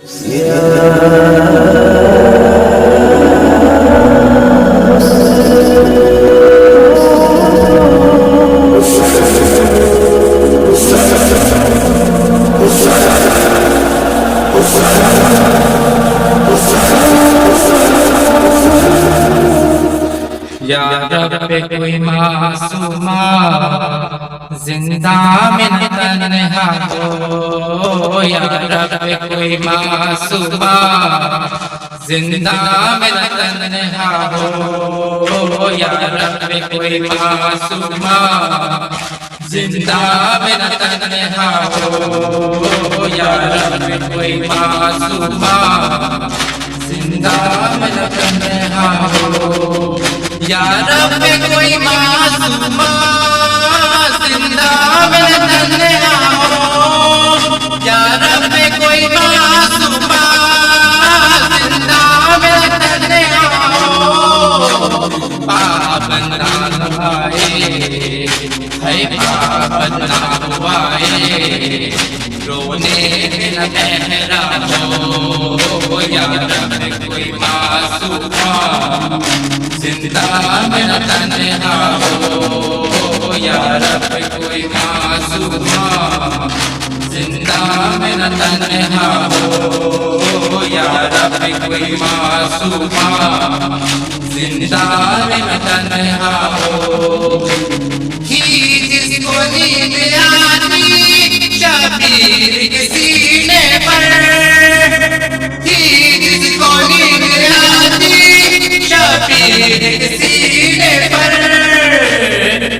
या रब कोई मासूमा जिंदा में न तन्हा हो, या रब कोई मासूमा जिंदा में न तन्हा हो, या रब कोई मासूमा जिंदा में न तन्हा हो, या रब कोई मासूमा जिंदा में न तन्हा हो, या रब कोई मासूमा जिंदा में न तन्हा हो, या रब कोई मासूमा जिंदा में न तन्हा हो। पाबंदा हुआए है पाबंदा हुआए रोने न ठहरा हो, या रब कोई मासूमा जिंदा में न तन्हा हो, या रब कोई मासूमा जिंदा में न तन्हा हो, या रब कोई मासूमा जिंदा में न तन्हा हो। ही जिसको नींद आती शबीर के सीने पर, ही जिसको नींद आती शबीर के सीने पर,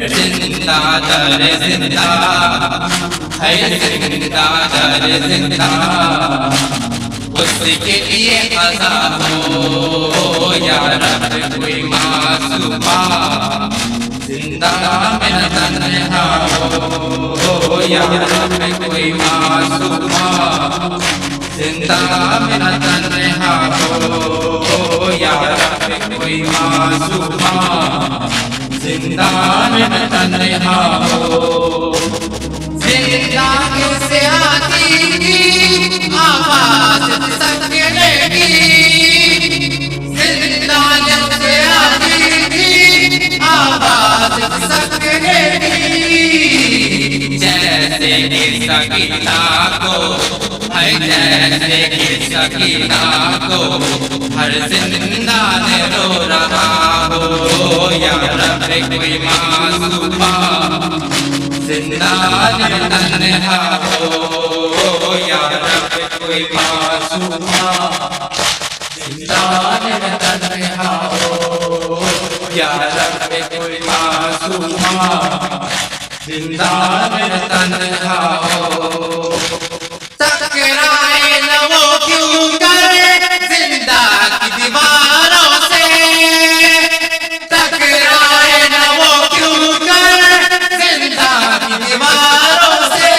जिंदा दर जिंदा है जिंदा दर जिंदा उसके लिए क़ज़ा हो, या रब कोई मासूमा जिंदा में न तन्हा हो, या रब कोई मासूमा जिंदा में न तन्हा हो, या रब कोई मासूमा जिंदा में न तन्हा हो। जिंदा से आती थी आवाज सकने की, जिंदा से आती थी आवाज सकने की, जैसे कि सकीना को है, जैसे कि सकीना को हर जिंदा ने रो रहा हो, या रब कोई मासूमा जिंदा में तन्हा हो, या रब कोई मासूमा जिंदा में तन्हा हो, या रब कोई मासूमा जिंदा में तन्हा हो। टकराए न वो क्यों कर जिंदा की दीवारों से, टकराए न वो क्यों कर जिंदा की दीवारों से,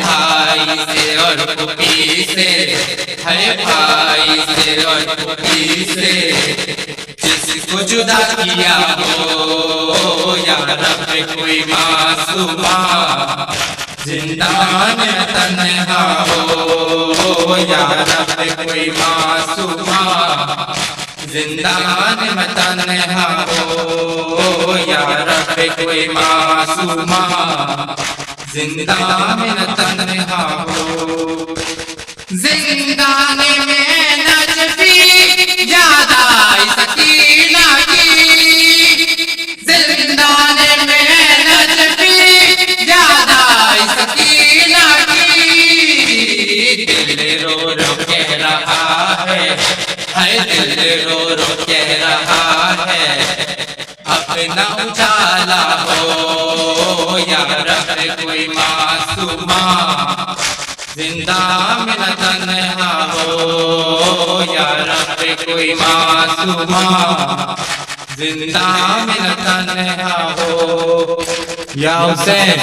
भाई से और पुपी से है, भाई से और पुपी से जिसको जुदा किया हो, या रब कोई मासूमा जिंदा में तन्हा हो, या रब कोई मासूमा जिंदा में तन्हा हो, या रब कोई मासूमा जिंदा में तन्हा हो। जिंदाने में नजफी याद आई सकीना की, जिंदाने में नजफी याद आई सकीना की, दिल रो रो कह रहा है दिल रो रो कह रहा है अपना उजाला हो, या रब कोई मासूमा जिंदा में न तन्हा हो, या रब कोई मासूमा जिंदा में न तन्हा हो। या हुसैन